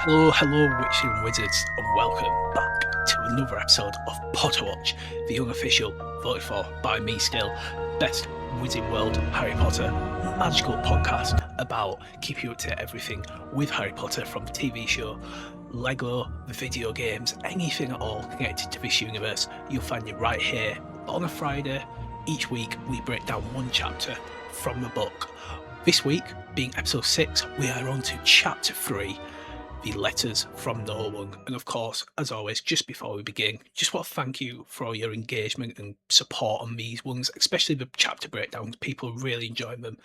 Hello, hello, witches and wizards, and welcome back to another episode of Potterwatch, the unofficial, voted for by me still, best Wizarding World Harry Potter magical podcast about keeping you up to everything with Harry Potter, from the TV show, Lego, the video games, anything at all connected to this universe. You'll find it right here. On a Friday, each week we break down one chapter from the book. This week, being episode 6, we are on to chapter 3, the letters from no one. And of course, as always, just before we begin, just want to thank you for all your engagement and support on these ones, especially the chapter breakdowns. People really enjoy them.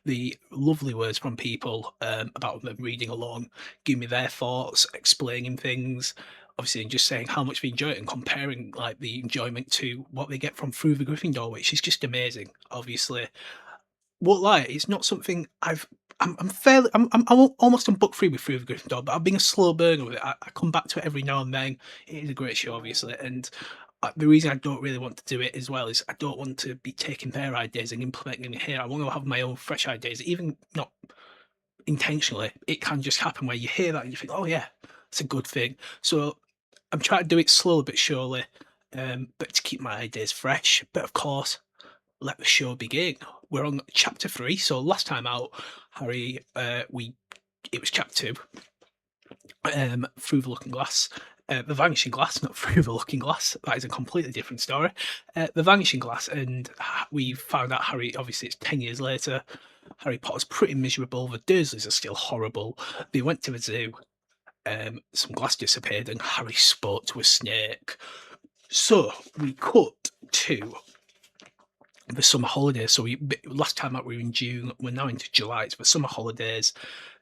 The lovely words from people about them reading along, giving me their thoughts, explaining things, obviously, and just saying how much they enjoy it and comparing like the enjoyment to what they get from Through the Gryffindor, which is just amazing. Obviously, won't lie, it's not something I'm fairly I'm almost on book 3 with Through the Gryffindor, but I've been a slow burner with it. I come back to it every now and then. It is a great show, obviously, and the reason I don't really want to do it as well is I don't want to be taking their ideas and implementing them here. I want to have my own fresh ideas, even not intentionally. It can just happen where you hear that and you think, "Oh yeah, it's a good thing." So I'm trying to do it slowly but surely, but to keep my ideas fresh. But of course, let the show begin. We're on chapter 3. So last time out, Harry, it was chapter 2, Through the Looking Glass. The Vanishing Glass, not Through the Looking Glass. That is a completely different story. The Vanishing Glass, and we found out Harry, obviously it's 10 years later, Harry Potter's pretty miserable, the Dursleys are still horrible. They went to the zoo, some glass disappeared, and Harry spoke to a snake. So we cut to the summer holidays. So last time out we were in June, we're now into July. It's the summer holidays,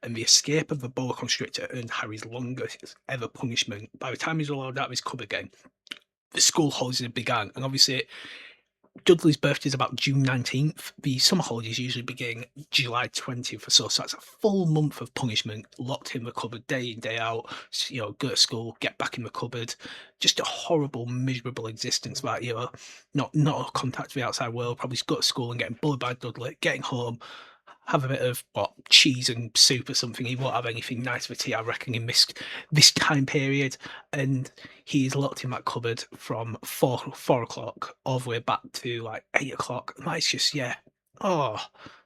and the escape of the boa constrictor earned Harry's longest ever punishment. By the time he's allowed out of his cub again, the school holidays had begun, and obviously Dudley's birthday is about June 19th. The summer holidays usually begin July 20th or so. So that's a full month of punishment, locked in the cupboard day in, day out. Go to school, get back in the cupboard. Just a horrible, miserable existence that, not contact with the outside world. Probably go to school and getting bullied by Dudley, getting home, have a bit of cheese and soup or something. He won't have anything nice for tea, I reckon, in this time period. And he's locked in that cupboard from 4 o'clock all the way back to like 8 o'clock. And that's just, yeah. Oh,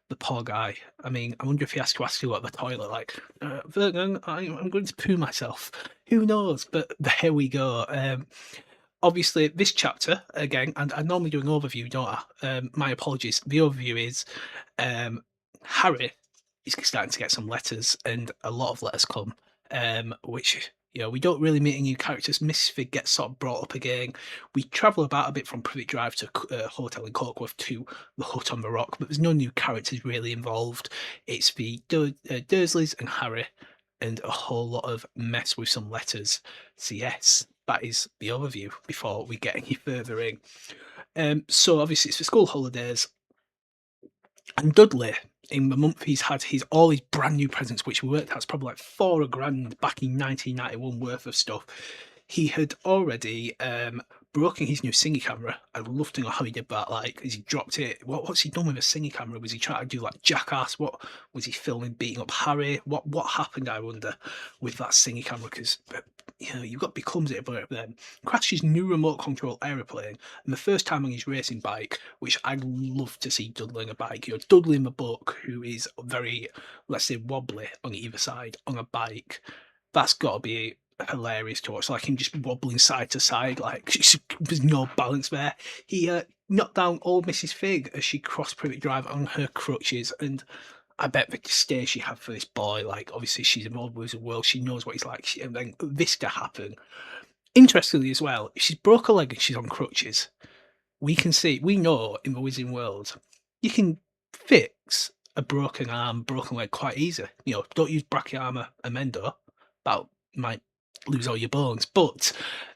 the poor guy. I mean, I wonder if he has to ask you at the toilet, like, Vernon, I'm going to poo myself. Who knows? But there we go. Obviously, this chapter, again, and I normally do an overview, don't I? My apologies. The overview is Harry is starting to get some letters, and a lot of letters come, which we don't really meet any new characters. Misfig gets sort of brought up again. We travel about a bit from Privet Drive to Hotel in Corkworth to the Hut on the Rock, but there's no new characters really involved. It's the Dursleys and Harry, and a whole lot of mess with some letters. So yes, that is the overview before we get any further in. So obviously it's the school holidays, and Dudley, in the month he's had all his brand new presents, which we worked out is probably like £4,000 back in 1991 worth of stuff. He had already broken his new singing camera. I'd love to know how he did that. Like, has he dropped it? What's he done with a singing camera? Was he trying to do like Jackass? What was he filming, beating up Harry? What happened, I wonder, with that singing camera? Because you've got to be clumsy about them. Crashed his new remote control aeroplane, and the first time on his racing bike, which I'd love to see Dudley on a bike. Dudley in the book, who is very, let's say, wobbly on either side on a bike. That's got to be hilarious to watch, like him just wobbling side to side, like there's no balance there. He knocked down old Mrs. Fig as she crossed Privet Drive on her crutches, and I bet the stare she had for this boy, like obviously she's involved with the world, she knows what he's like, and then this to happen. Interestingly as well, if she's broke a leg and she's on crutches, we know in the wizarding world, you can fix a broken arm, broken leg quite easy. Don't use Brachioarmor Amendo, that might lose all your bones. But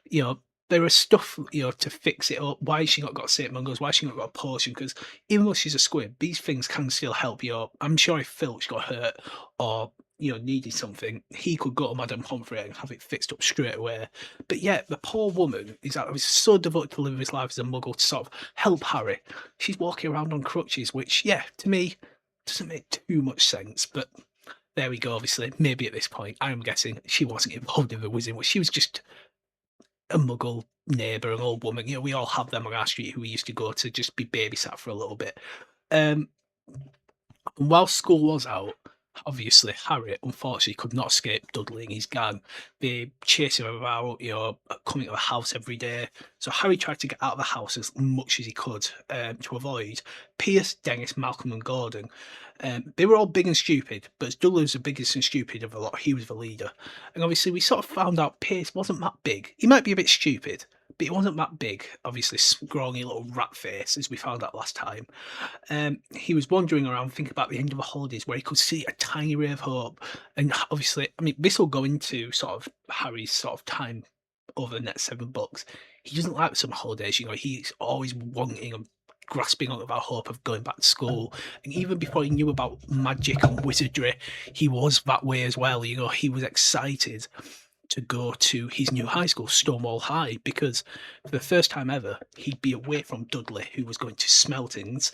there is stuff to fix it up. Why has she not got St. Mungo's? Why has she not got a potion? Because even though she's a squib, these things can still help you. I'm sure if Filch got hurt or needed something, he could go to Madame Pomfrey and have it fixed up straight away. But yeah, the poor woman was so devoted to living his life as a muggle to sort of help Harry. She's walking around on crutches, which to me doesn't make too much sense. But there we go. Obviously, maybe at this point, I'm guessing she wasn't involved in the wizarding. She was just a muggle neighbour, an old woman. You know, we all have them on our street who we used to go to just be babysat for a little bit. Um, and while school was out, obviously Harry unfortunately could not escape Dudley and his gang. They chased him about, you know, coming to the house every day. So Harry tried to get out of the house as much as he could to avoid Pierce, Dennis, Malcolm, and Gordon. They were all big and stupid, but as Dudley was the biggest and stupid of the lot, he was the leader. And obviously, we sort of found out Pierce wasn't that big. He might be a bit stupid, but he wasn't that big. Obviously, scrawny little rat face, as we found out last time. He was wandering around thinking about the end of the holidays where he could see a tiny ray of hope. And obviously, I mean, this will go into sort of Harry's sort of time over the next 7 books. He doesn't like summer holidays, you know, he's always wanting and grasping onto that hope of going back to school. And even before he knew about magic and wizardry, he was that way as well. You know, he was excited to go to his new high school, Stonewall High, because for the first time ever, he'd be away from Dudley, who was going to Smeltings.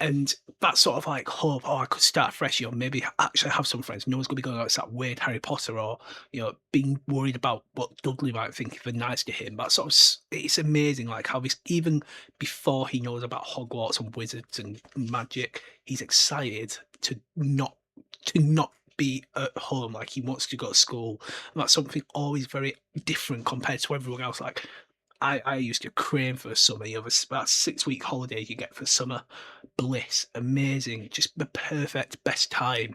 And that sort of like hope, oh, I could start fresh, you know, maybe actually have some friends. No one's going to be going out to that weird Harry Potter or, you know, being worried about what Dudley might think if they're nice to him. That sort of, it's amazing, like how he's, even before he knows about Hogwarts and wizards and magic, he's excited to not be at home, like he wants to go to school. And that's something always very different compared to everyone else. Like I used to crave for summer, you know, that 6 week holiday you get for summer, bliss, amazing, just the perfect best time.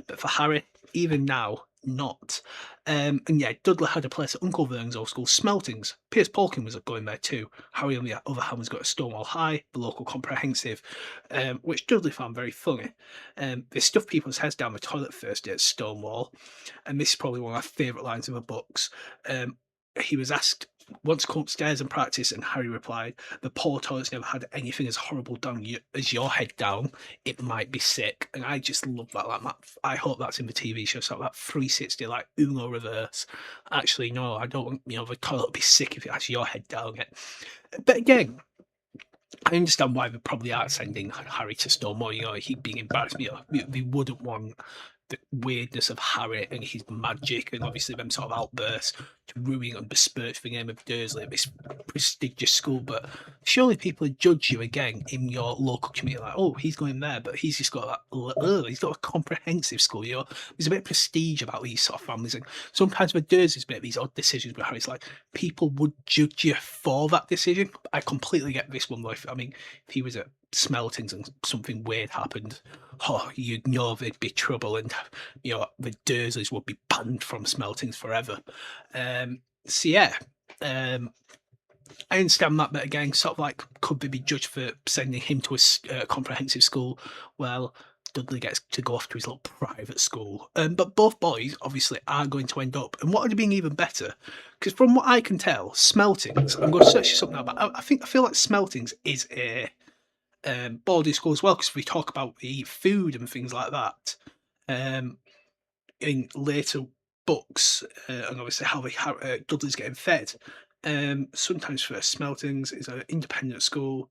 But for Harry, even now, not. And yeah, Dudley had a place at Uncle Vernon's old school, Smeltings. Piers Polkin was going there too. Harry, on the other hand, was going to Stonewall High, the local comprehensive, which Dudley found very funny. They stuffed people's heads down the toilet first day at Stonewall, and this is probably one of my favourite lines of the books. He was asked once come upstairs and practice, and Harry replied, "The poor toilet's never had anything as horrible down as your head down. It might be sick." And I just love that. Like, I hope that's in the TV show. So that 360, like Uno reverse. Actually, no, I don't want, you know, the toilet would be sick if it has your head down it. But again, I understand why they probably are sending Harry to Stonewall. You know, he being embarrassed. You know, they wouldn't want the weirdness of Harry and his magic, and obviously them sort of outbursts to ruin and besmirch the name of Dursley at this prestigious school. But surely people would judge you again in your local community, like, oh, he's going there, but he's just got that. He's got a comprehensive school. You know, there's a bit of prestige about these sort of families, and sometimes with Dursleys make these odd decisions where Harry's like, people would judge you for that decision. I completely get this one. I mean, if he was at Smeltings and something weird happened, oh, you know there'd be trouble, and you know the Dursleys would be banned from Smeltings forever. So yeah, I understand that, but again, sort of like, could they be judged for sending him to a comprehensive school? Well, Dudley gets to go off to his little private school. But both boys obviously are going to end up, and what would have been even better, because from what I can tell, Smeltings, I'm going to search something out, but I feel like Smeltings is a boarding school as well, because we talk about the food and things like that in later books, and obviously how Dudley's getting fed. Sometimes for Smeltings is an independent school.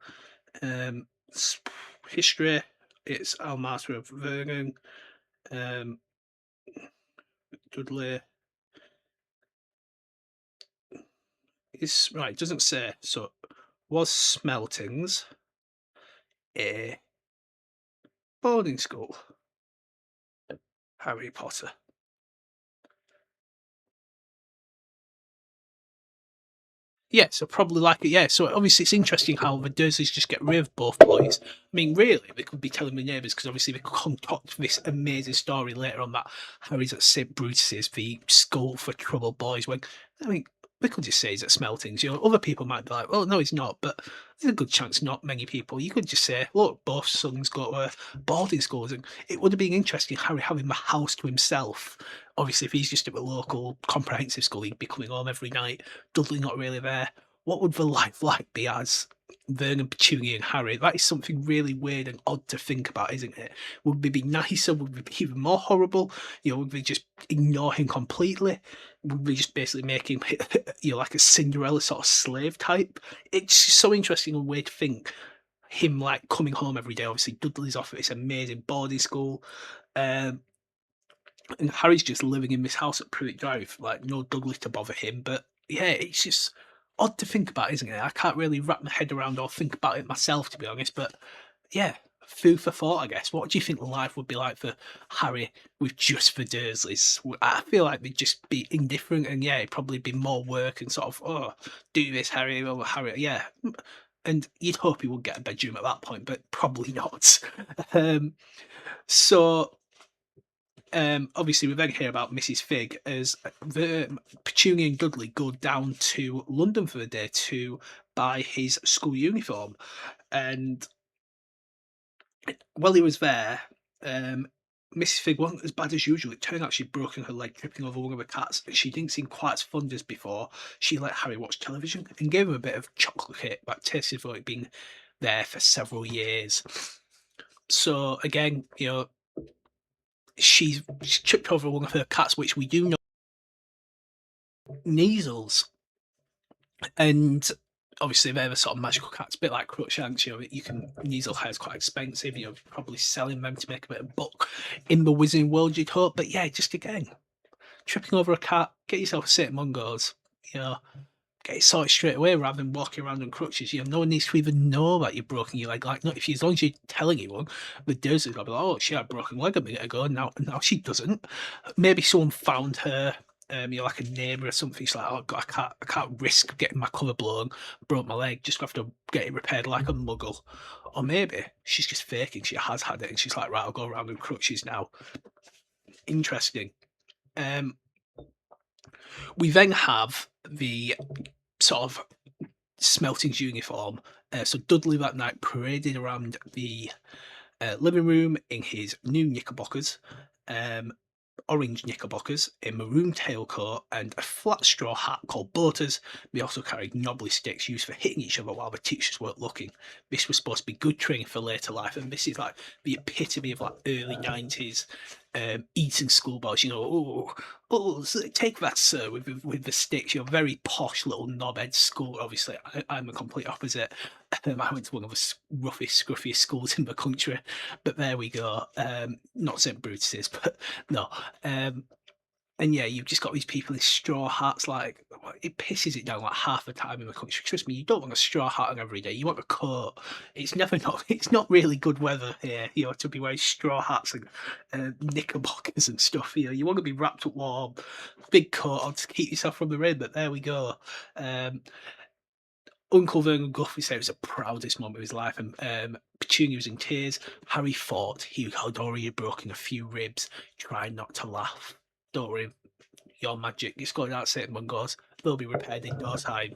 History, it's Almater of Vernon. Dudley is right. It doesn't say. So was Smeltings a boarding school? Harry Potter. Yeah, so probably like it. Yeah, so obviously it's interesting how the Dursleys just get rid of both boys. I mean, really, they could be telling the neighbours, because obviously they could concoct this amazing story later on that Harry's at St Brutus's, the school for troubled boys. When, I mean, they could just say he's at Smeltings. You know, other people might be like, "Well, no, he's not," but there's a good chance not many people. You could just say, "Look, both sons go to boarding schools," and it would have been interesting Harry having the house to himself. Obviously, if he's just at a local comprehensive school, he'd be coming home every night. Dudley not really there. What would the life like be as Vernon, Petunia, and Harry? That is something really weird and odd to think about, isn't it? Would we be nicer? Would we be even more horrible? You know, would we just ignore him completely? Would we just basically make him, you know, like a Cinderella sort of slave type? It's just so interesting and weird to think. Him like coming home every day. Obviously, Dudley's off at this amazing boarding school. and Harry's just living in this house at Privet Drive, like no Dudley to bother him. But yeah, it's just odd to think about, isn't it? I can't really wrap my head around or think about it myself, to be honest. But yeah, food for thought, I guess. What do you think life would be like for Harry with just the Dursleys? I feel like they'd just be indifferent, and yeah, it'd probably be more work and sort of, oh, do this, Harry, oh, Harry, yeah. And you'd hope he would get a bedroom at that point, but probably not. um, so obviously, we then hear about Mrs. Fig as the Petunia and Dudley go down to London for the day to buy his school uniform. And while he was there, Mrs. Fig wasn't as bad as usual. It turned out she'd broken her leg tripping over one of the cats, and she didn't seem quite as fond as before. She let Harry watch television and gave him a bit of chocolate cake that tasted for it being there for several years. So again, she's tripped over one of her cats, which we do know Measles, and obviously they're the sort of magical cats, a bit like Crookshanks. You can Measle hair is quite expensive. Probably selling them to make a bit of buck in the wizarding world, you'd hope. But yeah, just again, tripping over a cat, get yourself a set of Mungos. Get it sorted straight away rather than walking around on crutches. No one needs to even know that you've broken your leg. Like, not if you, as long as you're telling anyone, the Dursleys will be like, oh, she had a broken leg a minute ago, and now she doesn't. Maybe someone found her, like a neighbour or something. She's like, oh God, I can't risk getting my colour blown, broke my leg, just have to get it repaired like a muggle. Or maybe she's just faking, she has had it, and she's like, right, I'll go around in crutches now. Interesting. We then have the sort of Smelting's uniform. So Dudley that night paraded around the living room in his new knickerbockers, orange knickerbockers, a maroon tailcoat, and a flat straw hat called boaters. They also carried knobbly sticks used for hitting each other while the teachers weren't looking. This was supposed to be good training for later life, and this is like the epitome of like early 90s Eton schoolboys. Take that, sir, with the sticks. You're a very posh little knobhead school. Obviously, I'm a complete opposite. I went to one of the roughest, scruffiest schools in the country, but there we go. Not St Brutus's, but no. And yeah, you've just got these people in straw hats. Like, it pisses it down like half the time in the country. Trust me, you don't want a straw hat on every day. You want a coat. It's not really good weather here, to be wearing straw hats and knickerbockers and stuff. You want to be wrapped up warm, big coat on to keep yourself from the rain. But there we go. Uncle Vernon Guffey said it was the proudest moment of his life, and Petunia was in tears. Harry thought he had already broken a few ribs, trying not to laugh. Don't worry, your magic. It's going out St Mungos. They'll be repaired in no time.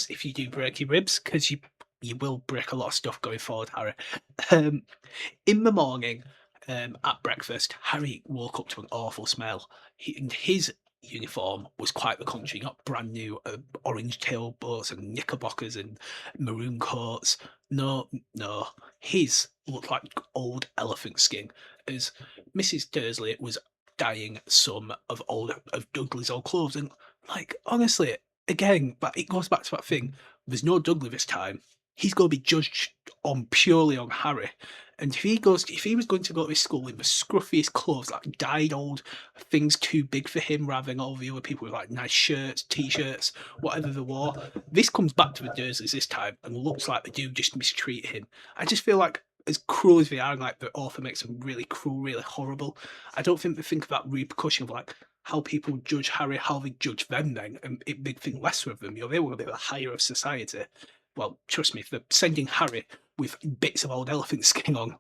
If you do break your ribs, because you will break a lot of stuff going forward, Harry. In the morning, at breakfast, Harry woke up to an awful smell. His uniform was quite the contrary. Not brand new orange tailboats and knickerbockers and maroon coats. No, his looked like old elephant skin, as Mrs. Dursley was dyeing some of Dudley's old clothes. And like, honestly, again, but it goes back to that thing. There's no Dudley this time. He's going to be judged purely on Harry. And if he was going to go to his school in the scruffiest clothes, like dyed old things too big for him, rather than all the other people with like nice shirts, t-shirts, whatever they wore, this comes back to the Dursleys this time and looks like they do just mistreat him. I just feel like, as cruel as they are, and like the author makes them really cruel, really horrible, I don't think they think of that repercussion of like how people judge Harry, how they judge them then, and they think lesser of them. They want to be the higher of society. Well, trust me, if they're sending Harry with bits of old elephant skin on,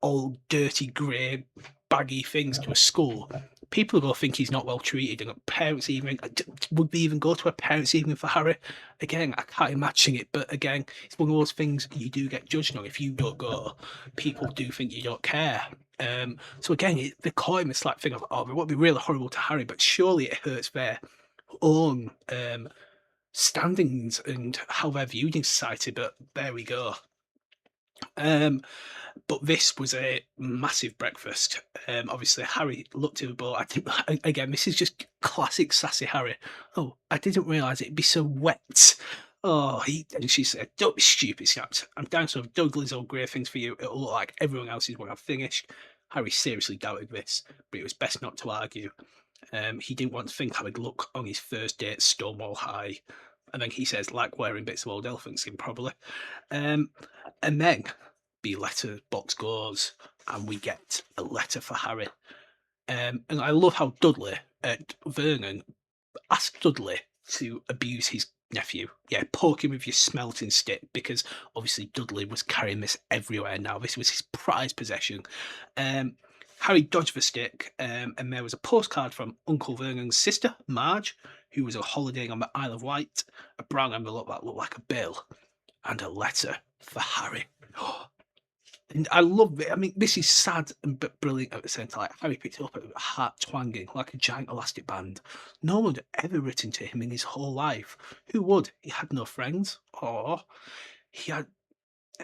old dirty grey baggy things to a school, people are going to think he's not well treated, and parents would they even go to a parents' evening for Harry? Again, I can't imagine it, but again, it's one of those things you do get judged on. If you don't go, people do think you don't care. So again, they call him this like thing of, oh, it would be really horrible to Harry, but surely it hurts their own standings and how they're viewed in society. But there we go. But this was a massive breakfast. Obviously, Harry looked at the boat. Again, this is just classic sassy Harry. Oh, I didn't realise it'd be so wet. Oh, and she said, "Don't be stupid, Snaps. I'm down some of Dudley's old grey things for you. It'll look like everyone else's when I've finished." Harry seriously doubted this, but it was best not to argue. He didn't want to think how he'd look on his first day at Stonewall High. And then he says, like wearing bits of old elephant skin, probably. Um, and then the letter box goes, and we get a letter for Harry. And I love how Vernon asked Dudley to abuse his nephew. Yeah, poke him with your smelting stick, because obviously Dudley was carrying this everywhere now. This was his prized possession. Um, Harry dodged the stick, and there was a postcard from Uncle Vernon's sister, Marge, who was holidaying on the Isle of Wight, a brown envelope that looked like a bill, and a letter for Harry. And I love it. I mean, this is sad and but brilliant at the same time. Like, Harry picked it up, at heart twanging like a giant elastic band. No one had ever written to him in his whole life. Who would? He had no friends, or he had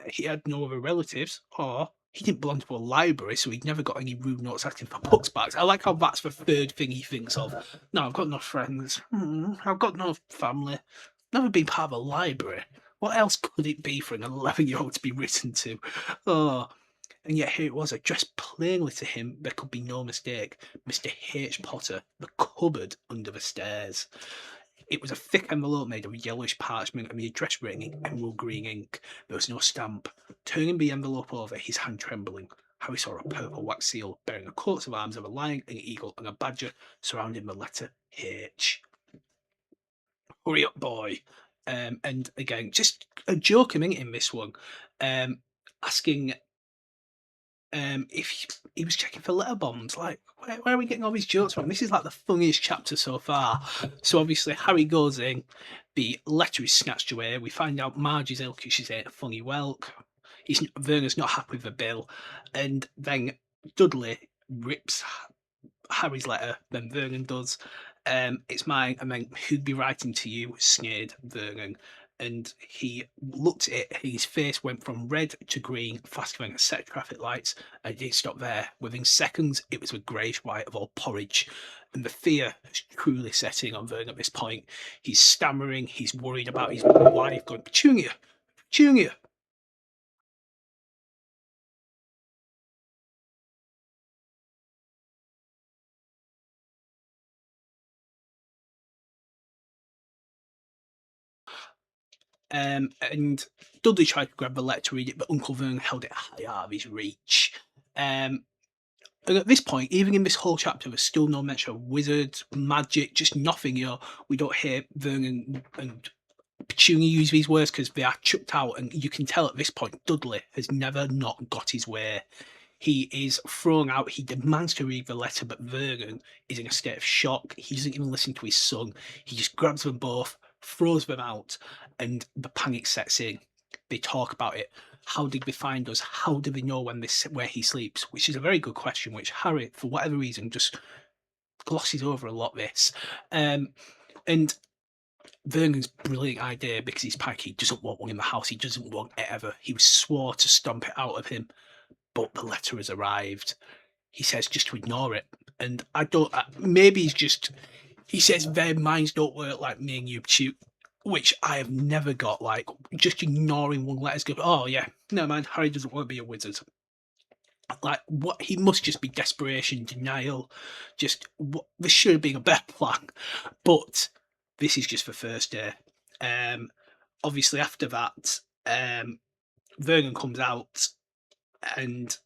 he had no other relatives, or he didn't belong to a library, so he'd never got any rude notes asking for books back. I like how that's the third thing he thinks of. No, I've got no friends. I've got no family. Never been part of a library. What else could it be for an 11-year-old to be written to? Oh, and yet here it was, addressed plainly to him. There could be no mistake. Mr. H. Potter, the cupboard under the stairs. It was a thick envelope made of yellowish parchment, and the address written in emerald green ink. There was no stamp. Turning the envelope over, his hand trembling, Harry saw a purple wax seal bearing the coats of arms of a lion, an eagle, and a badger surrounding the letter H. Hurry up, boy. And again, just a joke in this one, asking if he was checking for letter bombs. Like, where are we getting all these jokes from? This is like the funniest chapter so far. So obviously Harry goes in, the letter is snatched away. We find out Marge is ill because she's ate a funny whelk. Vernon's not happy with the bill, and then Dudley rips Harry's letter, then Vernon does. It's mine, and then who'd be writing to you? Sneered Vernon. And he looked at it, and his face went from red to green faster than a set of traffic lights, and it didn't stop there. Within seconds, it was a greyish white of all porridge, and the fear is truly setting on Vernon at this point. He's stammering, he's worried about his wife going, Petunia, Petunia. And Dudley tried to grab the letter to read it, but Uncle Vernon held it high out of his reach. And at this point, even in this whole chapter, there's still no mention of wizards, magic, just nothing. We don't hear Vernon and Petunia use these words because they are chucked out, and you can tell at this point Dudley has never not got his way. He is thrown out. He demands to read the letter, but Vernon is in a state of shock. He doesn't even listen to his son. He just grabs them both, throws them out, and the panic sets in. They talk about it. How did they find us? How do they know where he sleeps? Which is a very good question, which Harry, for whatever reason, just glosses over a lot. This, and Vernon's brilliant idea, because he's panicky. He doesn't want one in the house. He doesn't want it ever. He swore to stomp it out of him, but the letter has arrived. He says just to ignore it, and I don't. Maybe he says their minds don't work like me and you, which I have never got. Like, just ignoring one letter, go, oh yeah, no man, Harry doesn't want to be a wizard. Like, what? He must just be desperation, denial. Just what? This should have been a better plan, but this is just the first day. Obviously after that, Vernon comes out, and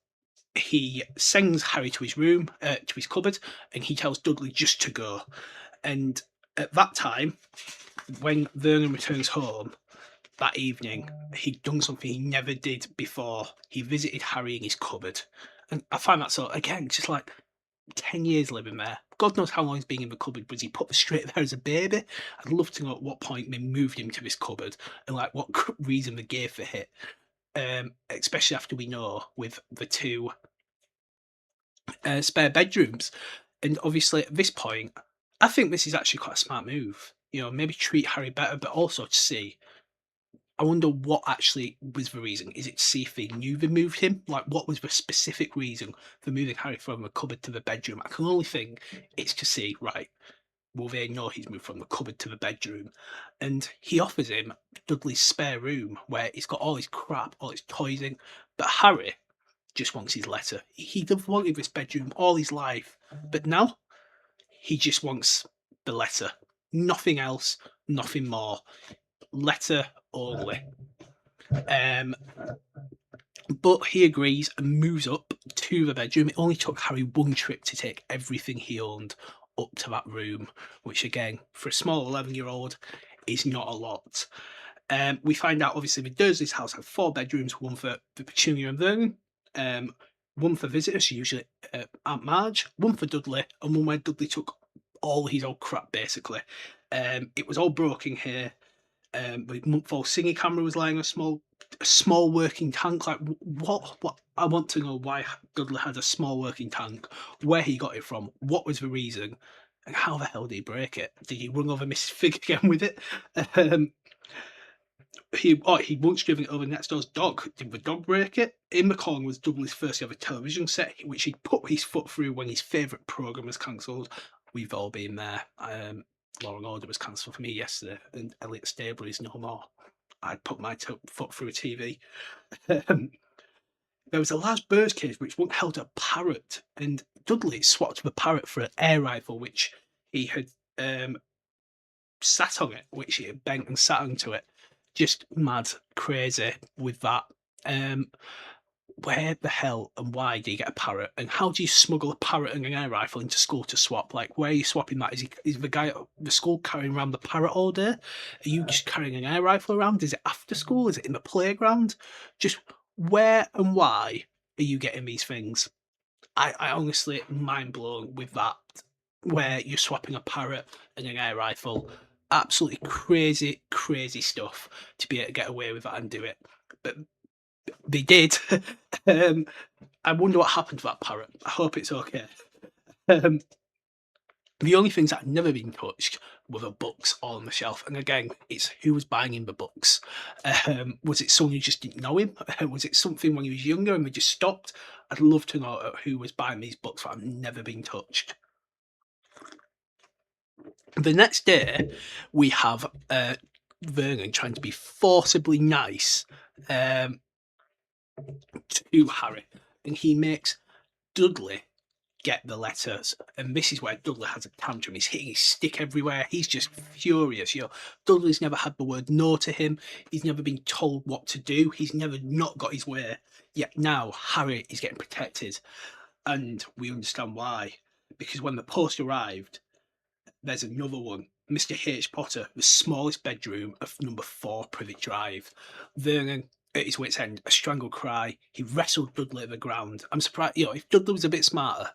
he sends Harry to his room, to his cupboard, and he tells Dudley just to go. And at that time, when Vernon returns home that evening, he'd done something he never did before. He visited Harry in his cupboard. And I find that so, again, just like 10 years living there. God knows how long he's been in the cupboard. Was he put straight there as a baby? I'd love to know at what point they moved him to this cupboard, and like what reason they gave for it. Especially after we know with the two spare bedrooms. And obviously at this point, I think this is actually quite a smart move. Maybe treat Harry better, but also to see. I wonder what actually was the reason. Is it to see if they knew they moved him? Like, what was the specific reason for moving Harry from the cupboard to the bedroom? I can only think it's to see, right, will they know he's moved from the cupboard to the bedroom? And he offers him Dudley's spare room, where he's got all his crap, all his toys in. But Harry just wants his letter. He'd have wanted this bedroom all his life, but now he just wants the letter. Nothing else, nothing more. Letter only. But he agrees and moves up to the bedroom. It only took Harry one trip to take everything he owned up to that room, which again, for a small 11-year-old, is not a lot. We find out, obviously, the Dursley's house had 4 bedrooms, one for Petunia and Vernon, one for visitors, usually Aunt Marge, one for Dudley, and one where Dudley took all his old crap, basically. It was all broken here. The month-old singing camera was lying on a small working tank. Like, what? I want to know why Dudley had a small working tank, where he got it from, what was the reason, and how the hell did he break it? Did he run over Mrs. Fig again with it? He once driven it over next door's dog. Did the dog break it? In the corner was Dudley's first ever television set, which he put his foot through when his favourite programme was cancelled. We've all been there. Law and Order was cancelled for me yesterday, and Elliot Stable is no more. I'd put my foot through a TV. There was a large bird's cage which once held a parrot, and Dudley swapped the parrot for an air rifle, which he had sat on it, which he had bent and sat onto it. Just mad, crazy with that. Where the hell and why do you get a parrot? And how do you smuggle a parrot and an air rifle into school to swap? Like, where are you swapping that? Is the guy at the school carrying around the parrot all day? Are you just carrying an air rifle around? Is it after school? Is it in the playground? Just where and why are you getting these things? I honestly mind blown with that. Where you're swapping a parrot and an air rifle. Absolutely crazy, crazy stuff to be able to get away with that and do it. But they did. I wonder what happened to that parrot. I hope it's okay. The only things that had never been touched were the books all on the shelf. And again, it's who was buying him the books. Was it someone who just didn't know him? Was it something when he was younger and we just stopped? I'd love to know who was buying these books that have never been touched. The next day, we have Vernon trying to be forcibly nice to Harry, and he makes Dudley get the letters. And this is where Dudley has a tantrum. He's hitting his stick everywhere. He's just furious. Dudley's never had the word no to him. He's never been told what to do. He's never not got his way. Yet now Harry is getting protected, and we understand why. Because when the post arrived, there's another one. Mr. H. Potter, the smallest bedroom of number 4 Privet Drive. Vernon, at his wit's end, a strangled cry. He wrestled Dudley at the ground. I'm surprised, if Dudley was a bit smarter,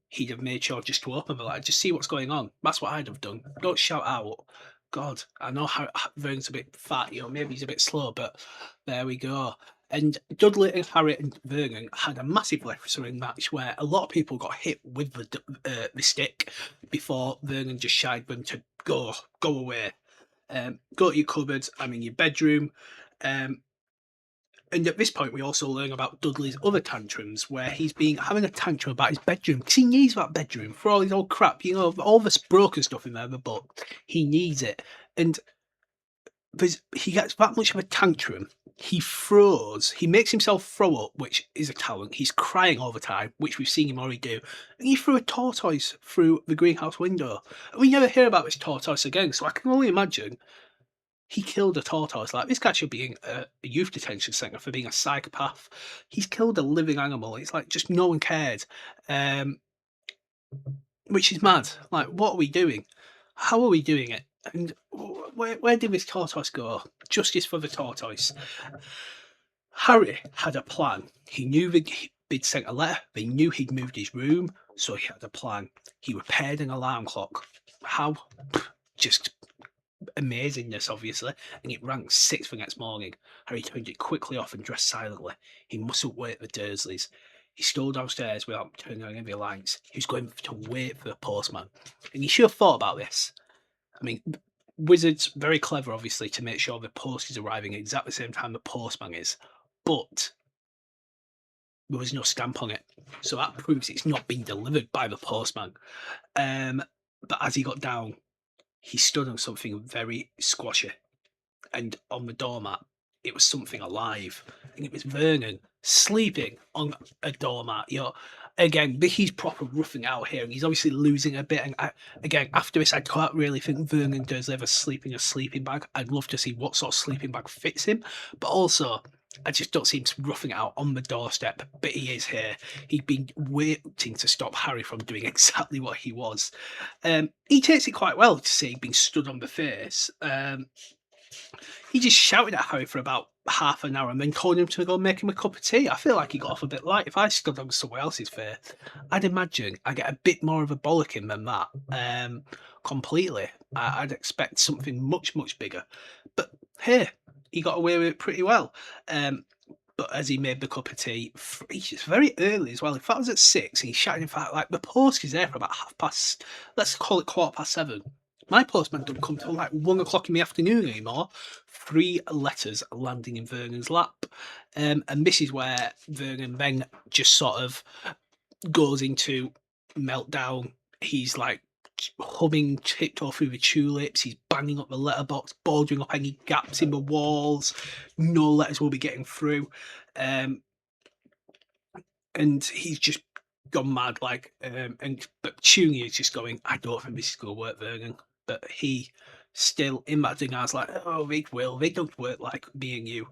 he'd have made sure just to open the light, just see what's going on. That's what I'd have done. Don't shout out. God, I know Vernon's a bit fat, maybe he's a bit slow, but there we go. And Dudley and Harry and Vernon had a massive wrestling match where a lot of people got hit with the stick before Vernon just shied them to go away. Go to your cupboards, I'm in your bedroom. And at this point, we also learn about Dudley's other tantrums, where he's having a tantrum about his bedroom, because he needs that bedroom for all his old crap, all this broken stuff in there, but he needs it. And he gets that much of a tantrum, he froze, he makes himself throw up, which is a talent. He's crying all the time, which we've seen him already do. And he threw a tortoise through the greenhouse window. And we never hear about this tortoise again, so I can only imagine he killed a tortoise. Like, this guy should be in a youth detention centre for being a psychopath. He's killed a living animal. It's like, just no one cared. Which is mad. Like, what are we doing? How are we doing it? And where did this tortoise go? Justice for the tortoise. Harry had a plan. He knew they'd sent a letter. They knew he'd moved his room, so he had a plan. He repaired an alarm clock. How? Just amazingness, obviously, and it rang 6 the next morning. Harry turned it quickly off and dressed silently. He mustn't wait the Dursleys. He stole downstairs without turning on any lights. He was going to wait for the postman. And he should have thought about this. I mean, Wizards, very clever, obviously, to make sure the post is arriving at exactly the same time the postman is. But there was no stamp on it. So that proves it's not been delivered by the postman. But as he got down, he stood on something very squashy. And on the doormat, it was something alive. And it was Vernon. sleeping on a doormat. Again, he's proper roughing out here, and he's obviously losing a bit. And again, after this, I can't really think Vernon does ever sleep in a sleeping bag. I'd love to see what sort of sleeping bag fits him, but also I just don't see him roughing it out on the doorstep. But he is here. He'd been waiting to stop Harry from doing exactly what he was. He takes it quite well to see being stood on the face. He just shouted at Harry for about half an hour and then told him to go make him a cup of tea. I feel like he got off a bit light. If I stood on someone else's face, I'd imagine I get a bit more of a bollocking than that. Completely. I'd expect something much, much bigger. But here, he got away with it pretty well. But as he made the cup of tea, it's very early as well. If that was at 6, and he's shouting, in fact, like the post is there for about half past, let's call it 7:15. My postman don't come till like 1 o'clock in the afternoon anymore. 3 letters landing in Vernon's lap. And this is where Vernon then just sort of goes into meltdown. He's like humming tiptoe through the tulips. He's banging up the letterbox, bouldering up any gaps in the walls. No letters will be getting through. And he's just gone mad, like, but Tuny is just going, I don't think this is going to work, Vernon. But he still, in that thing, I was like, oh, they don't work like me and you.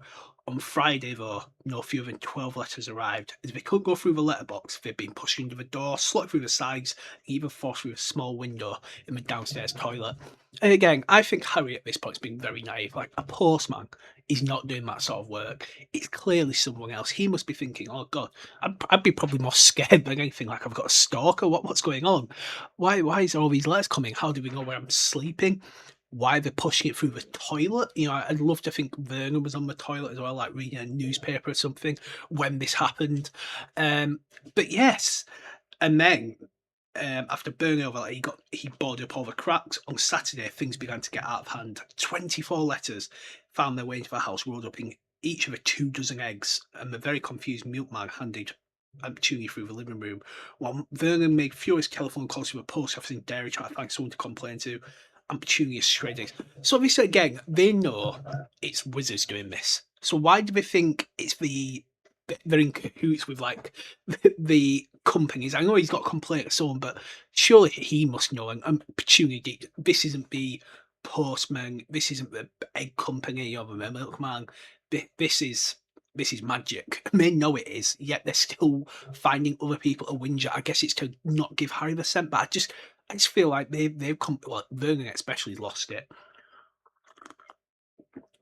On Friday, though, no fewer than 12 letters arrived. As they couldn't go through the letterbox, they'd been pushed under the door, slotted through the sides, and even forced through a small window in the downstairs toilet. And again, I think Harry at this point has been very naive. Like, a postman is not doing that sort of work. It's clearly someone else. He must be thinking, oh, God, I'd be probably more scared than anything. Like, I've got a stalker. What's going on? Why is all these letters coming? How do we know where I'm sleeping? Why they're pushing it through the toilet? I'd love to think Vernon was on the toilet as well, like reading a newspaper or something when this happened. But yes, and then after burning over, like, he boarded up all the cracks. On Saturday, things began to get out of hand. 24 letters found their way into the house, rolled up in each of 24 eggs, and the very confused milkman handed Tuny through the living room, while Vernon made furious telephone calls to the post office in Derry trying to find someone to complain to. And Petunia is shredded. So obviously, again, they know it's wizards doing this. So why do they think it's they're in cahoots with like the companies? I know he's got a complaint or so on, but surely he must know. And Petunia, this isn't the postman. This isn't the egg company or the milkman. This is magic. And they know it is, yet they're still finding other people to whinge at. I guess it's to not give Harry the scent, but I just feel like they've come. Well, Vernon especially lost it,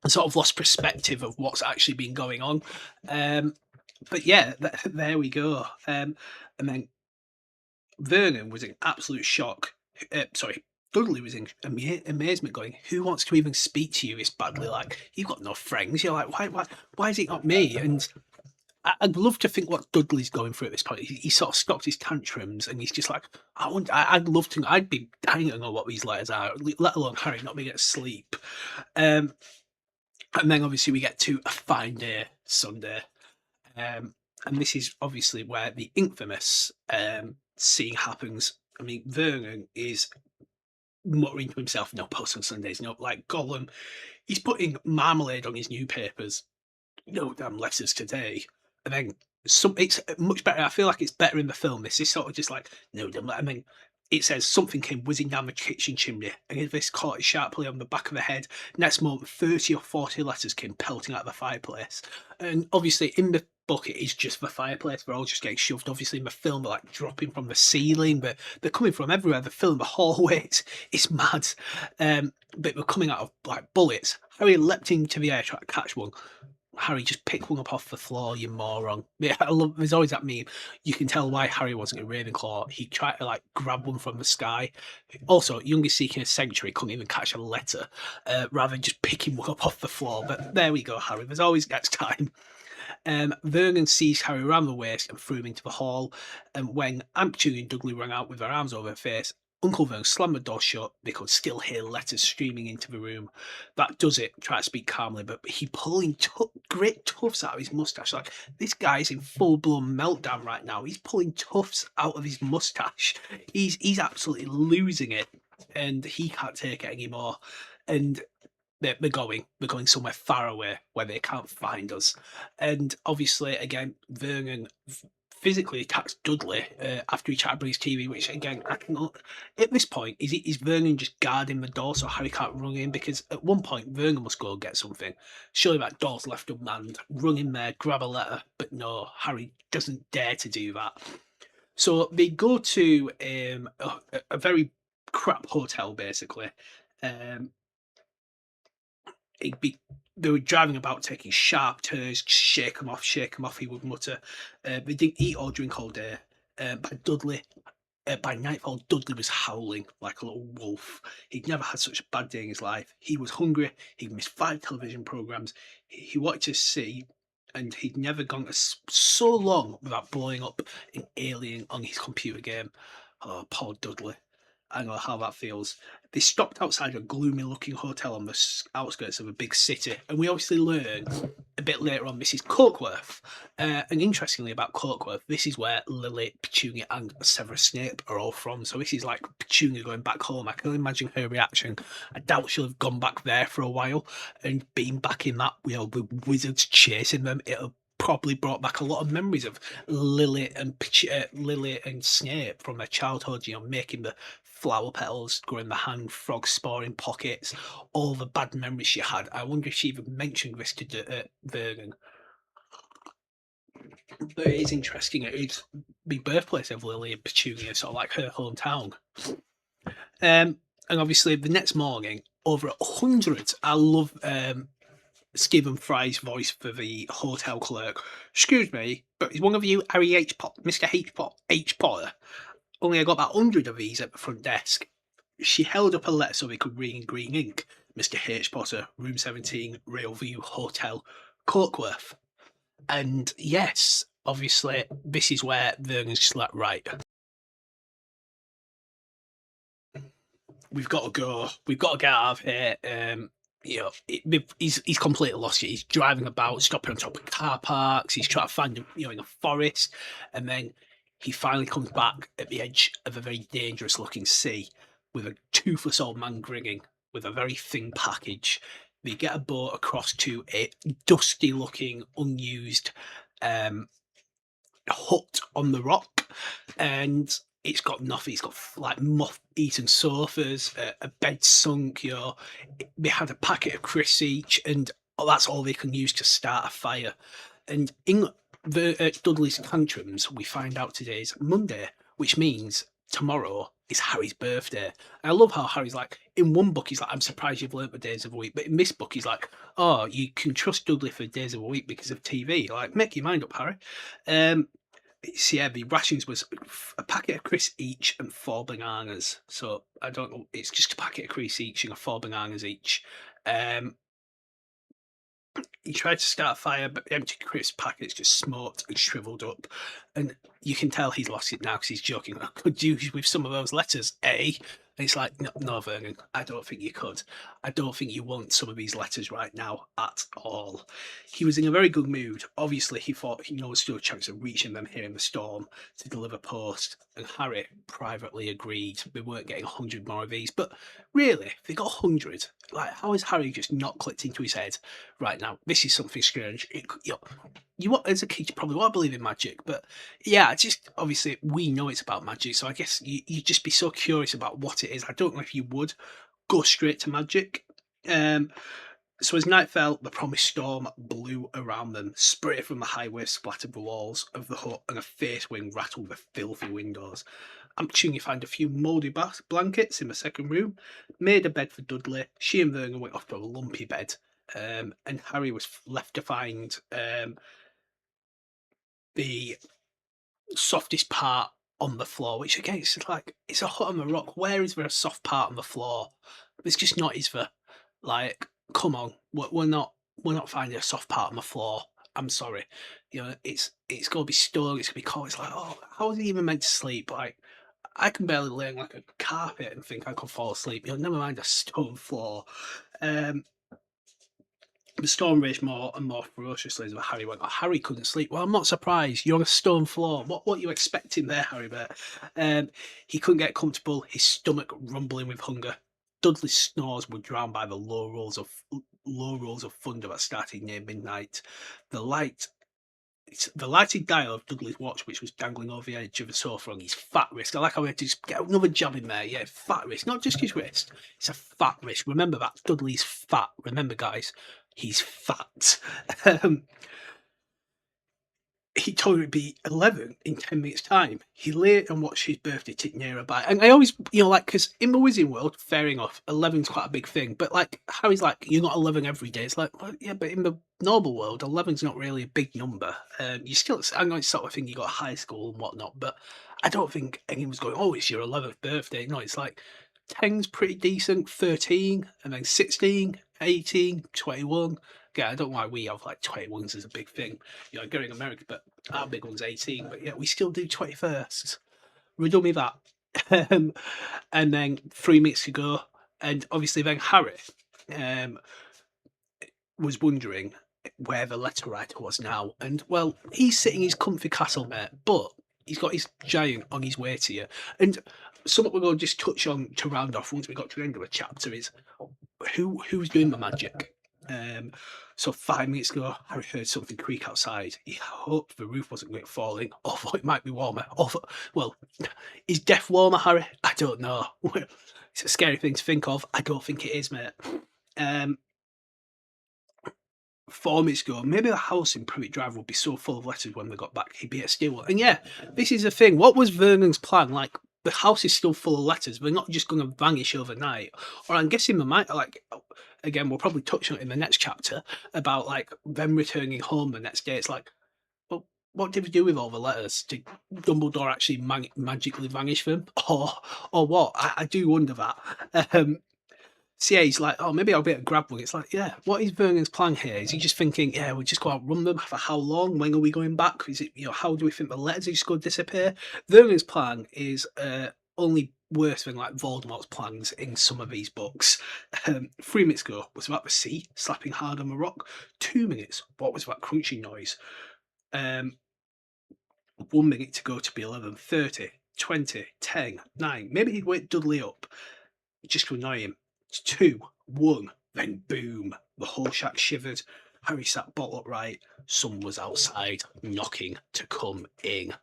and sort of lost perspective of what's actually been going on. But yeah, there we go. And then Vernon was in absolute shock. Sorry, Dudley was in amazement, going, "Who wants to even speak to you this badly? Like, you've got no friends. You're like, why is it not me?" And I'd love to think what Dudley's going through at this point. He sort of stopped his tantrums, and he's just like, I'd love to. I'd be dying to know what these letters are, let alone Harry not being able to sleep. And then obviously we get to a fine day, Sunday. And this is obviously where the infamous scene happens. I mean, Vernon is muttering to himself, no post on Sundays, no, like Gollum. He's putting marmalade on his newspapers. No damn letters today. And then it's much better. I feel like it's better in the film. This is sort of just like, no damn. I mean, it says something came whizzing down the kitchen chimney, and this caught it sharply on the back of the head. Next moment, 30 or 40 letters came pelting out of the fireplace. And obviously, in the book, it is just the fireplace. They're all just getting shoved. Obviously, in the film, they're like dropping from the ceiling, but they're coming from everywhere. The film, the hallways, it's mad. But they're coming out of like bullets. Harry leapt into the air trying to catch one. Harry, just pick one up off the floor, you moron. Yeah, there's always that meme. You can tell why Harry wasn't a Ravenclaw. He tried to like grab one from the sky. Also, youngest seeking a sanctuary couldn't even catch a letter, rather than just picking one up off the floor. But there we go, Harry. There's always next time. Vernon seized Harry around the waist and threw him into the hall. And when Aunt Petunia and Dudley ran out with their arms over her face, Uncle Vernon slammed the door shut. They could still hear letters streaming into the room. That does it. Try to speak calmly, but he pulling great tufts out of his mustache. Like, this guy's in full-blown meltdown right now. He's pulling tufts out of his mustache. He's absolutely losing it, and he can't take it anymore. And We're going somewhere far away where they can't find us. And obviously, again, Vernon physically attacks Dudley after he tried to bring his TV, which again, I cannot. At this point, is Vernon just guarding the door so Harry can't run in? Because at one point, Vernon must go and get something. Surely that door's left unmanned. Run in there, grab a letter, but no, Harry doesn't dare to do that. So they go to a very crap hotel, basically. Um, it'd be They were driving about taking sharp turns, shake 'em off, he would mutter. They didn't eat or drink all day. By nightfall, Dudley was howling like a little wolf. He'd never had such a bad day in his life. He was hungry. He'd missed 5 television programs. He wanted to see, and he'd never gone so long without blowing up an alien on his computer game. Oh, poor Dudley. I know how that feels. They stopped outside a gloomy looking hotel on the outskirts of a big city, and we obviously learn a bit later on Mrs. Cokeworth. And interestingly about Cokeworth, this is where Lily, Petunia, and Severus Snape are all from. So this is like Petunia going back home. I can imagine her reaction. I doubt she'll have gone back there for a while, and being back in that, the wizards chasing them, it'll probably brought back a lot of memories of Lily and Snape from their childhood. Making the flower petals, growing the hand, frog spore in pockets, all the bad memories she had. I wonder if she even mentioned this to Vernon. But it is interesting. It's the birthplace of Lily and Petunia, sort of like her hometown. And obviously, the next morning, over 100. I love Stephen Fry's voice for the hotel clerk. Excuse me, but is one of you Harry Mr. H. Potter? Only I got about 100 of these at the front desk. She held up a letter so we could read in green ink. Mr. H. Potter, room 17, Railview Hotel, Cokeworth. And yes, obviously, this is where Vernon's just like, right, we've got to go. We've got to get out of here. He's completely lost it. He's driving about, stopping on top of car parks. He's trying to find him, in a forest, and then he finally comes back at the edge of a very dangerous-looking sea with a toothless old man grinning with a very thin package. They get a boat across to a dusty-looking, unused hut on the rock, and it's got nothing. It's got like moth-eaten sofas, a bed sunk. They had a packet of crisps each, and that's all they can use to start a fire. And in Dudley's tantrums, we find out today is Monday, which means tomorrow is Harry's birthday. And I love how Harry's like, in one book, he's like, I'm surprised you've learnt the days of the week. But in this book, he's like, oh, you can trust Dudley for days of the week because of TV. Like, make your mind up, Harry. The rations was a packet of crisps each and 4 bananas. So I don't know, it's just a packet of crisps each and 4 bananas each. He tried to start a fire, but the empty crisp packets just smoked and shriveled up. And you can tell he's lost it now because he's joking. I could do with some of those letters, eh? And it's like, no, Vernon, I don't think you could. I don't think you want some of these letters right now at all. He was in a very good mood. Obviously, he thought he knows still a chance of reaching them here in the storm to deliver post. And Harry privately agreed they weren't getting 100 more of these. But really, if they got 100, like, how is Harry just not clicked into his head? Right now, this is something strange. As a kid, you probably won't believe in magic, but yeah, just obviously we know it's about magic, so I guess you'd just be so curious about what it is. I don't know if you would go straight to magic. So as night fell, the promised storm blew around them. Spray from the highway splattered the walls of the hut, and a fierce wind rattled the filthy windows. You find a few mouldy blankets in the second room, made a bed for Dudley. She and Vernon went off to a lumpy bed, and Harry was left to find the softest part on the floor, which again, it's a hut on the rock. Where is there a soft part on the floor? There's just not, is there? Like, come on, we're not finding a soft part on the floor. I'm sorry, it's gonna be stone. It's gonna be cold. It's like, oh, how is he even meant to sleep? Like, I can barely lay on like a carpet and think I could fall asleep. Never mind a stone floor. The storm raged more and more ferociously as Harry went. Oh, Harry couldn't sleep. Well, I'm not surprised. You're on a stone floor. What are you expecting there, Harry? But he couldn't get comfortable. His stomach rumbling with hunger. Dudley's snores were drowned by the low rolls of thunder that started near midnight. The light the lighted dial of Dudley's watch, which was dangling over the edge of the sofa on his fat wrist. I like how we had to just get another jab in there. Yeah, fat wrist, not just his wrist. It's a fat wrist. Remember that Dudley's fat. Remember, guys, he's fat. Um, he told her it'd be 11 in 10 minutes' time. He lay and watched his birthday tick nearer by. And I always, like, because in the Wizarding world, fair enough, 11's quite a big thing. But, like, Harry's like, you're not 11 every day. It's like, well, yeah, but in the normal world, 11's not really a big number. You still, I know it's sort of thing, you got high school and whatnot, but I don't think anyone's going, oh, it's your 11th birthday. No, it's like 10's pretty decent, 13, and then 16, 18, 21. Yeah, I don't know why we have like 21s as a big thing, going in America, but our big one's 18. But yeah, we still do 21st. Riddle me that. And then 3 minutes to go, and obviously then Harry was wondering where the letter writer was now. And well, he's sitting in his comfy castle, mate, but he's got his giant on his way to you. And something we're going to just touch on to round off once we got to the end of a chapter is who's doing the magic. So 5 minutes ago, Harry heard something creak outside. He hoped the roof wasn't going to fall in, although it might be warmer. Well, is death warmer, Harry? I don't know. It's a scary thing to think of. I don't think it is, mate. 4 minutes ago, maybe the house in Privet Drive would be so full of letters when we got back, he'd be at steal. And yeah, this is the thing. What was Vernon's plan? Like, the house is still full of letters. They're not just going to vanish overnight. Or I'm guessing they might, like, again, we'll probably touch on it in the next chapter about, like, them returning home the next day. It's like, well, what did we do with all the letters? Did Dumbledore actually magically vanish them? Or what? I do wonder that. So yeah, he's like, oh, maybe I'll be able to grab one. It's like, yeah, what is Vernon's plan here? Is he just thinking, yeah, we'll just go out and run them? For how long? When are we going back? Is it, how do we think the letters are just going to disappear? Vernon's plan is only worse than like Voldemort's plans in some of these books. 3 minutes ago was about the sea slapping hard on the rock. 2 minutes, what was that crunching noise? 1 minute to go to be 11:30, 20, 10, 9. Maybe he'd wake Dudley up just to annoy him. 2, 1, then boom, the whole shack shivered. Harry sat bolt upright. Someone was outside, knocking to come in.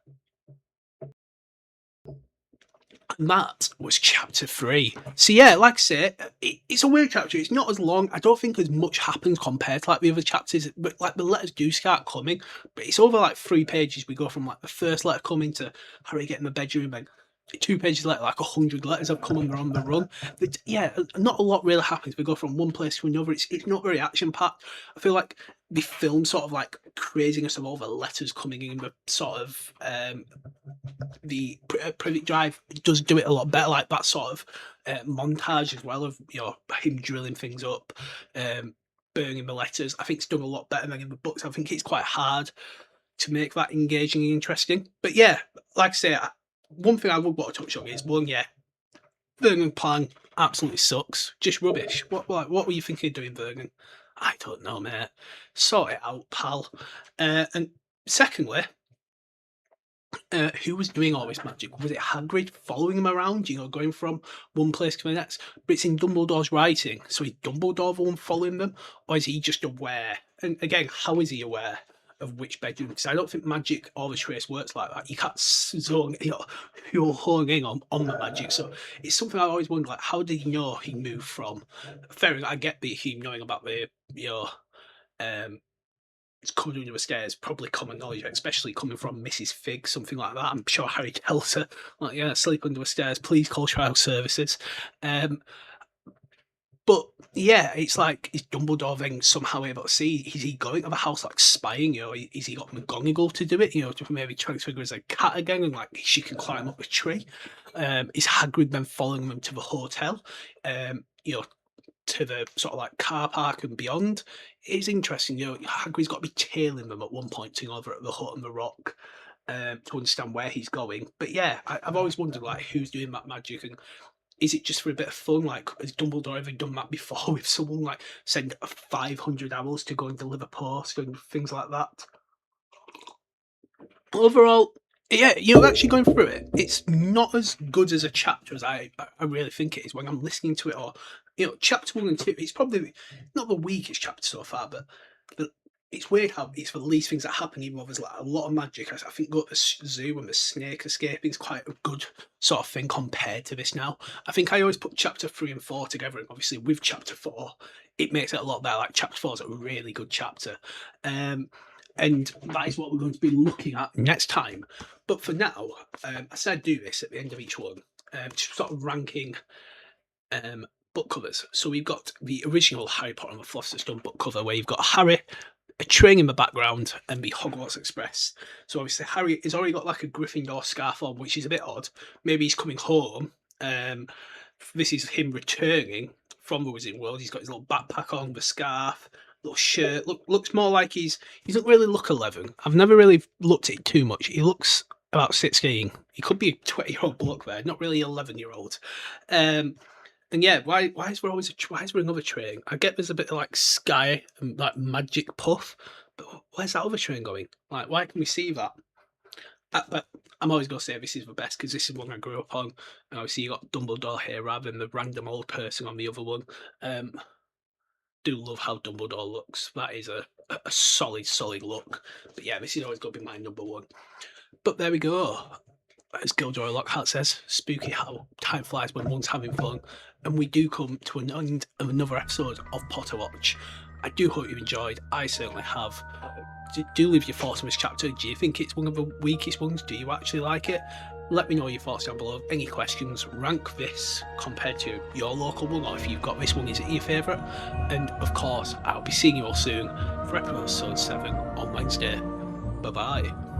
And that was chapter 3. So yeah, like I say, it's a weird chapter. It's not as long. I don't think as much happens compared to like the other chapters. But like the letters do start coming. But it's over like 3 pages. We go from like the first letter coming to Harry getting the bedroom, and 2 pages later, like 100 letters have come and they're on the run. But yeah, not a lot really happens. We go from one place to another. It's not very action packed. I feel like the film sort of like craziness of all the letters coming in, the sort of the Privet Drive does do it a lot better, like that sort of montage as well of him drilling things up, burning the letters. I think it's done a lot better than in the books. I think it's quite hard to make that engaging and interesting. But yeah, like I say, one thing I would want to touch on is Vernon plan absolutely sucks, just rubbish. What were you thinking of doing, Vernon? I don't know, mate. Sort it out, pal. And secondly, who was doing all this magic? Was it Hagrid following him around, going from one place to the next? But it's in Dumbledore's writing, so is Dumbledore the one following them? Or is he just aware? And again, how is he aware of which bedroom? Because I don't think magic or the trace works like that. You can't zone, you're honing in on the magic. So it's something I've always wondered, like, how did he know he moved from? Fair enough, I get the him knowing about the, it's coming under the stairs, probably common knowledge, especially coming from Mrs. Fig, something like that. I'm sure Harry tells her, like, yeah, sleep under the stairs, please call trial services. But yeah, it's like, is Dumbledore then somehow able to see? Is he going to the house like spying? Is he got McGonagall to do it? To maybe transfigure as a cat again, and like she can climb up a tree. Is Hagrid then following them to the hotel? To the sort of like car park and beyond. It's interesting, Hagrid's got to be tailing them at one point to go over at the hut on the rock to understand where he's going. But yeah, I've always wondered like who's doing that magic, and is it just for a bit of fun? Like, has Dumbledore ever done that before with someone, like send 500 owls to go and deliver post and things like that? Overall, Yeah, you're actually going through it. It's not as good as a chapter as I really think it is when I'm listening to it. Or chapter 1 and 2. It's probably not the weakest chapter so far, but it's weird how it's the least things that happen. Even though there's like a lot of magic. I think go to the zoo and the snake escaping is quite a good sort of thing compared to this. Now, I think I always put chapter 3 and 4 together, and obviously with chapter 4, it makes it a lot better. Like chapter 4 is a really good chapter. And that is what we're going to be looking at next time. But for now, I said I'd do this at the end of each one, sort of ranking book covers. So we've got the original Harry Potter and the Philosopher's Stone book cover, where you've got Harry, a train in the background, and the Hogwarts Express. So obviously Harry has already got like a Gryffindor scarf on, which is a bit odd. Maybe he's coming home. This is him returning from the Wizarding World. He's got his little backpack on, the scarf, little shirt. Looks more like he doesn't really look 11. I've never really looked at it too much. He looks about 16. He could be a 20-year-old bloke there, not really 11-year-old. And yeah, why is there another train? I get there's a bit of like sky and like magic puff, but where's that other train going? Like, why can we see that? But I'm always going to say this is the best because this is one I grew up on. And obviously, you got Dumbledore here rather than the random old person on the other one. Do love how Dumbledore looks. That is a solid look. But yeah, this is always going to be my number one. But there we go. As Gilderoy Lockhart says, spooky how time flies when one's having fun. And we do come to an end of another episode of Potterwatch. I do hope you've enjoyed. I certainly have. Do leave your thoughts on this chapter. Do you think it's one of the weakest ones? Do you actually like it? Let me know your thoughts down below. Any questions? Rank this compared to your local one, or if you've got this one, is it your favourite? And of course, I'll be seeing you all soon for episode 7 on Wednesday. Bye bye.